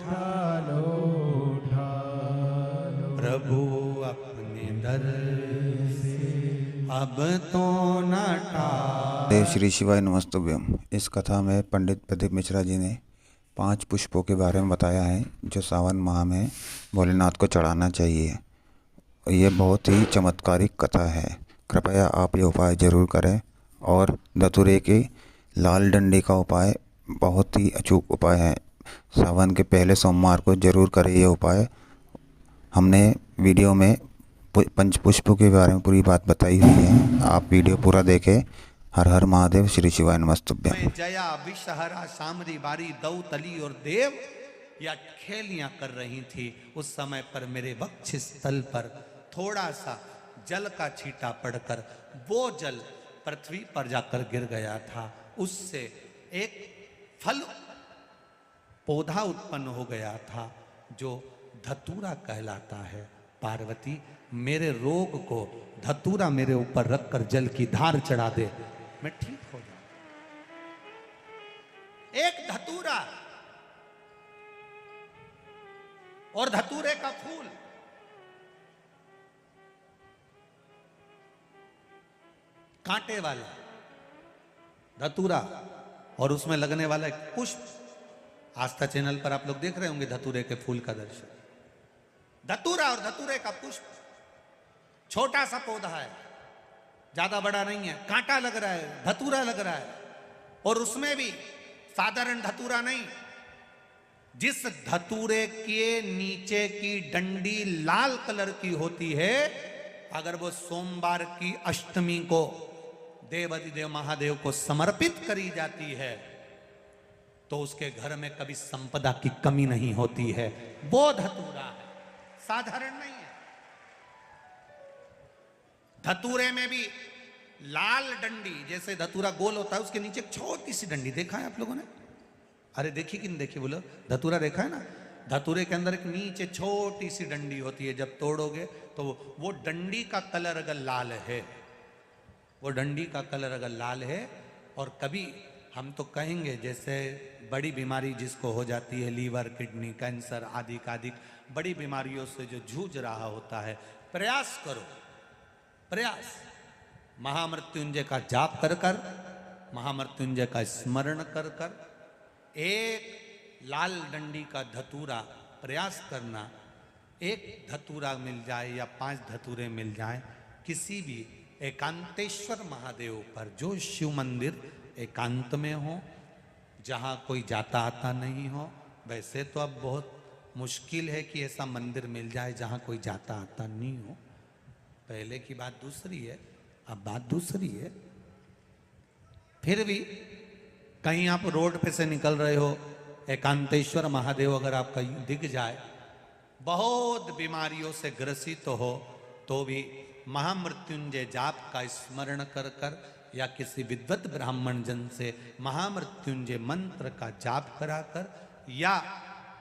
उठा लो प्रभु अपने दर से अब तो न देव श्री शिवाय नमस्तुभ्यम। इस कथा में पंडित प्रदीप मिश्रा जी ने 5 पुष्पों के बारे में बताया है जो सावन माह में भोलेनाथ को चढ़ाना चाहिए। ये बहुत ही चमत्कारिक कथा है। कृपया आप ये उपाय ज़रूर करें। और धतूरे की लाल डंडी का उपाय बहुत ही अचूक उपाय है। सावन के पहले सोमवार को ज़रूर करें ये उपाय। हमने वीडियो में पंचपुष्पों के बारे में पूरी बात बताई हुई है, आप वीडियो पूरा देखें। हर हर महादेव, श्री शिवाय नमस्तुभ्यं। मैं जया विषहरा सामरी बारी दऊ तली और देव या खेलियां कर रही थी। उस समय पर मेरे वक्ष स्थल पर थोड़ा सा जल का छींटा पड़कर वो जल पृथ्वी पर जाकर गिर गया था। उससे एक फल पौधा उत्पन्न हो गया था जो धतूरा कहलाता है। पार्वती मेरे रोग को धतूरा मेरे ऊपर रखकर जल की धार चढ़ा दे, मैं ठीक हो जाऊं। एक धतूरा और धतूरे का फूल, कांटे वाला धतूरा और उसमें लगने वाला एक पुष्प। आस्था चैनल पर आप लोग देख रहे होंगे धतूरे के फूल का दर्शन। धतूरा और धतूरे का पुष्प, छोटा सा पौधा है, ज्यादा बड़ा नहीं है, कांटा लग रहा है, धतूरा लग रहा है। और उसमें भी साधारण धतूरा नहीं, जिस धतूरे के नीचे की डंडी लाल कलर की होती है, अगर वो सोमवार की अष्टमी को देवाधिदेव महादेव को समर्पित करी जाती है तो उसके घर में कभी संपदा की कमी नहीं होती है। वो धतूरा है, साधारण नहीं है। धतूरे में भी लाल डंडी, जैसे धतूरा गोल होता है उसके नीचे छोटी सी डंडी, देखा है आप लोगों ने? अरे देखी कि नहीं देखी बोलो? धतूरा देखा है ना? धतूरे के अंदर एक नीचे छोटी सी डंडी होती है, जब तोड़ोगे तो वो डंडी का कलर अगर लाल है, वो डंडी का कलर अगर लाल है, और कभी हम तो कहेंगे जैसे बड़ी बीमारी जिसको हो जाती है, लीवर, किडनी, कैंसर आदि आदि बड़ी बीमारियों से जो जूझ रहा होता है, प्रयास करो, प्रयास महामृत्युंजय का जाप कर कर, महामृत्युंजय का स्मरण कर कर, एक लाल डंडी का धतूरा प्रयास करना। एक धतूरा मिल जाए या 5 धतूरे मिल जाए किसी भी एकांतेश्वर महादेव पर, जो शिव मंदिर एकांत में हो, जहाँ कोई जाता आता नहीं हो। वैसे तो अब बहुत मुश्किल है कि ऐसा मंदिर मिल जाए जहाँ कोई जाता आता नहीं हो। पहले की बात दूसरी है, अब बात दूसरी है। फिर भी कहीं आप रोड पे से निकल रहे हो, एकांतेश्वर महादेव अगर आपका दिख जाए, बहुत बीमारियों से ग्रसित हो, तो भी महामृत्युंजय जाप का स्मरण कर कर या किसी विद्वत ब्राह्मण जन से महामृत्युंजय मंत्र का जाप कराकर या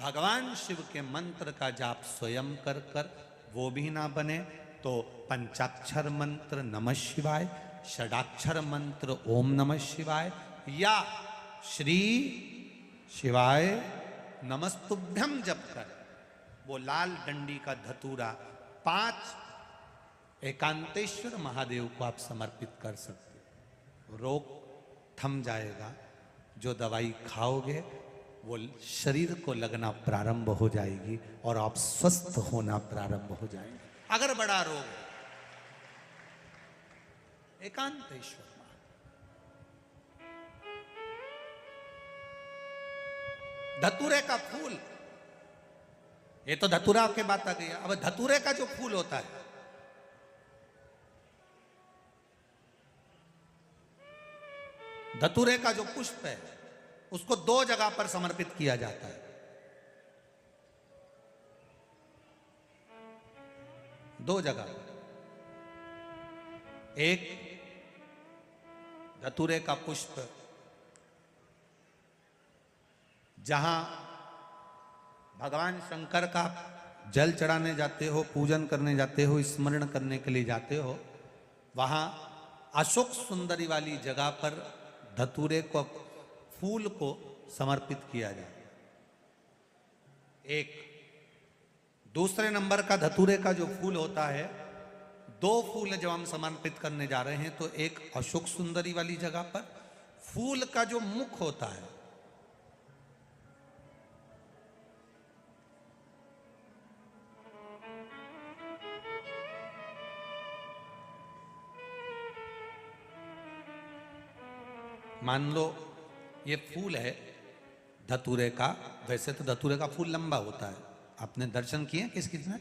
भगवान शिव के मंत्र का जाप स्वयं कर कर, वो भी ना बने तो पंचाक्षर मंत्र नमः शिवाय, षडाक्षर मंत्र ओम नमः शिवाय या श्री शिवाय नमस्तुभ्यम जप कर वो लाल डंडी का धतूरा 5 एकांतेश्वर महादेव को आप समर्पित कर सकते हो। रोग थम जाएगा। जो दवाई खाओगे वो शरीर को लगना प्रारंभ हो जाएगी और आप स्वस्थ होना प्रारंभ हो जाएंगे। अगर बड़ा रोग है, एकांतेश्वर धतूरे का फूल, ये तो धतूरा के बात आ गई। अब धतूरे का जो फूल होता है, धतूरे का जो पुष्प है, उसको 2 जगह पर समर्पित किया जाता है। 2 जगह। एक धतूरे का पुष्प जहां भगवान शंकर का जल चढ़ाने जाते हो, पूजन करने जाते हो, स्मरण करने के लिए जाते हो, वहां अशोक सुंदरी वाली जगह पर धतूरे को, फूल को समर्पित किया जाए। एक। दूसरे नंबर का धतूरे का जो फूल होता है, 2 फूल जब हम समर्पित करने जा रहे हैं तो एक अशोक सुंदरी वाली जगह पर, फूल का जो मुख होता है मान लो ये फूल है धतूरे का। वैसे तो धतूरे का फूल लंबा होता है, आपने दर्शन किए किस किसने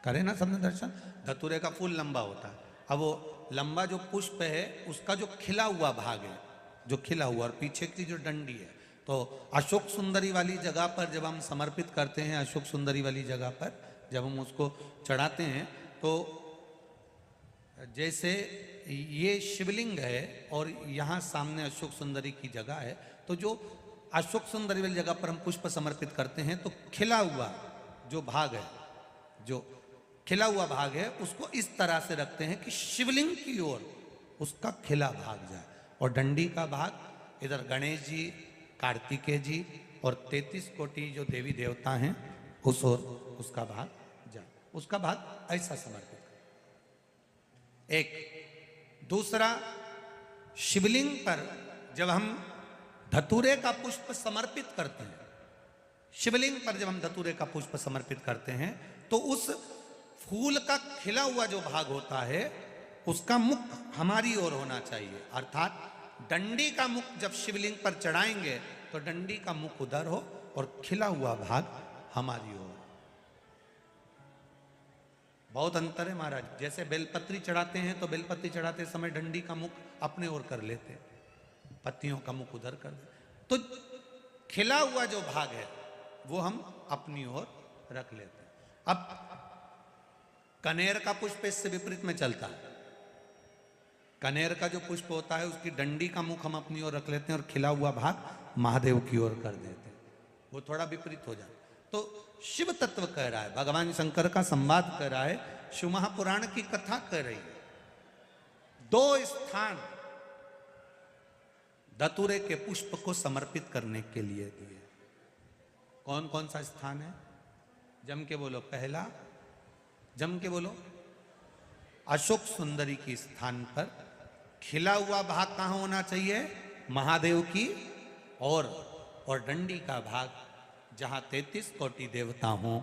करे ना, सबने दर्शन। धतूरे का फूल लंबा होता है। अब वो लंबा जो पुष्प है उसका जो खिला हुआ भाग है, जो खिला हुआ, और पीछे की जो डंडी है, तो अशोक सुंदरी वाली जगह पर जब हम समर्पित करते हैं, अशोक सुंदरी वाली जगह पर जब हम उसको चढ़ाते हैं, तो जैसे ये शिवलिंग है और यहाँ सामने अशोक सुंदरी की जगह है, तो जो अशोक सुंदरी वाली जगह पर हम पुष्प समर्पित करते हैं तो खिला हुआ जो भाग है, जो खिला हुआ भाग है, उसको इस तरह से रखते हैं कि शिवलिंग की ओर उसका खिला भाग जाए, और डंडी का भाग इधर गणेश जी, कार्तिकेय जी और 33 कोटि जो देवी देवता हैं उस ओर उसका भाग जाए, उसका भाग ऐसा समर्पित करें। एक। दूसरा, शिवलिंग पर जब हम धतूरे का पुष्प समर्पित करते हैं, शिवलिंग पर जब हम धतूरे का पुष्प समर्पित करते हैं तो उस फूल का खिला हुआ जो भाग होता है उसका मुख हमारी ओर होना चाहिए। अर्थात डंडी का मुख जब शिवलिंग पर चढ़ाएंगे तो डंडी का मुख उधर हो और खिला हुआ भाग हमारी ओर। बहुत अंतर है महाराज। जैसे बेलपत्री चढ़ाते हैं तो बेलपत्री चढ़ाते समय डंडी का मुख अपने ओर कर लेते, पत्तियों का मुख उधर कर दे, तो खिला हुआ जो भाग है वो हम अपनी ओर रख लेते हैं। अब कनेर का पुष्प इससे विपरीत में चलता है। कनेर का जो पुष्प होता है उसकी डंडी का मुख हम अपनी ओर रख लेते हैं और खिला हुआ भाग महादेव की ओर कर देते हैं, वो थोड़ा विपरीत हो जाता है। तो शिव तत्व कह रहा है, भगवान शंकर का संवाद कर रहा है, शिव महापुराण की कथा कर रही है। 2 स्थान धतूरे के पुष्प को समर्पित करने के लिए दिए। कौन कौन सा स्थान है? जम के बोलो। पहला, जम के बोलो। अशोक सुंदरी की स्थान पर खिला हुआ भाग कहां होना चाहिए? महादेव की और डंडी का भाग जहां 33 कोटि देवता हों,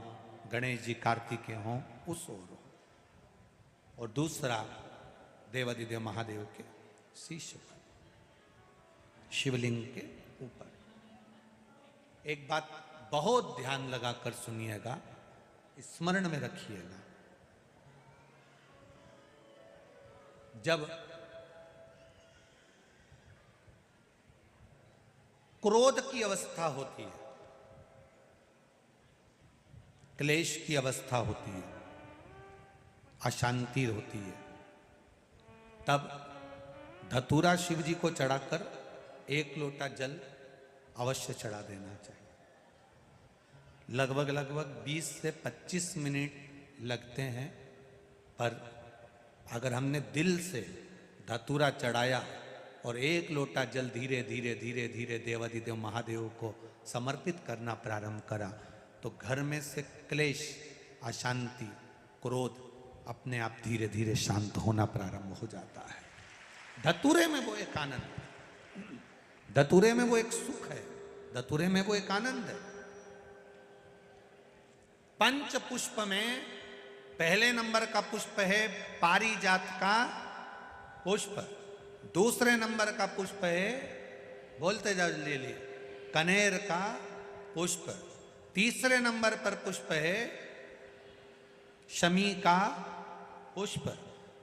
गणेश जी, कार्तिकेय हों, उस ओर हो। और दूसरा, देवादिदेव महादेव के शीश पर, शिवलिंग के ऊपर। एक बात बहुत ध्यान लगाकर सुनिएगा, स्मरण में रखिएगा। जब क्रोध की अवस्था होती है, क्लेश की अवस्था होती है, अशांति होती है, तब धतूरा शिव जी को चढ़ाकर 1 लोटा जल अवश्य चढ़ा देना चाहिए। लगभग 20 से 25 मिनट लगते हैं, पर अगर हमने दिल से धतूरा चढ़ाया और 1 लोटा जल धीरे धीरे धीरे धीरे देवादिदेव महादेव को समर्पित करना प्रारंभ करा तो घर में से क्लेश, अशांति, क्रोध अपने आप धीरे धीरे शांत होना प्रारंभ हो जाता है। धतूरे में वो एक आनंद, धतूरे में वो एक सुख है, धतूरे में वो एक आनंद है। पंच पुष्प में पहले नंबर का पुष्प है पारिजात का पुष्प, दूसरे नंबर का पुष्प है, बोलते जाओ ले लिए, कनेर का पुष्प, तीसरे नंबर पर पुष्प है शमी का पुष्प,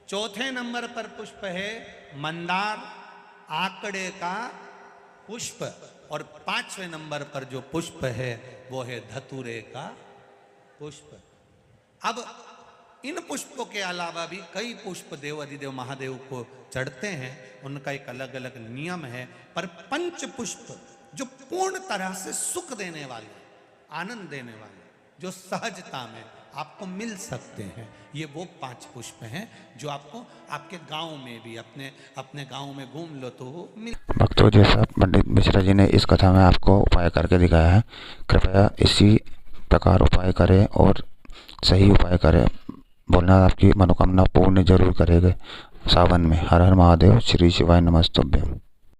चौथे नंबर पर पुष्प है मंदार आकड़े का पुष्प, और 5वें नंबर पर जो पुष्प है वो है धतूरे का पुष्प। अब इन पुष्पों के अलावा भी कई पुष्प देवादिदेव महादेव को चढ़ते हैं, उनका एक अलग अलग नियम है, पर पंच पुष्प जो पूर्ण तरह से सुख देने वाले, आनंद देने वाले, जो सहजता में आपको मिल सकते हैं, ये वो 5 पुष्प हैं जो आपको आपके गांव में भी, अपने गांव में घूम लो तो वो मिल। भक्तों, जैसा पंडित मिश्रा जी ने इस कथा में आपको उपाय करके दिखाया है, कृपया इसी प्रकार उपाय करें और सही उपाय करें। भोलेनाथ आपकी मनोकामना पूर्ण जरूर करेंगे सावन में। हर हर महादेव। श्री शिवाय नमस्तुभ्यम।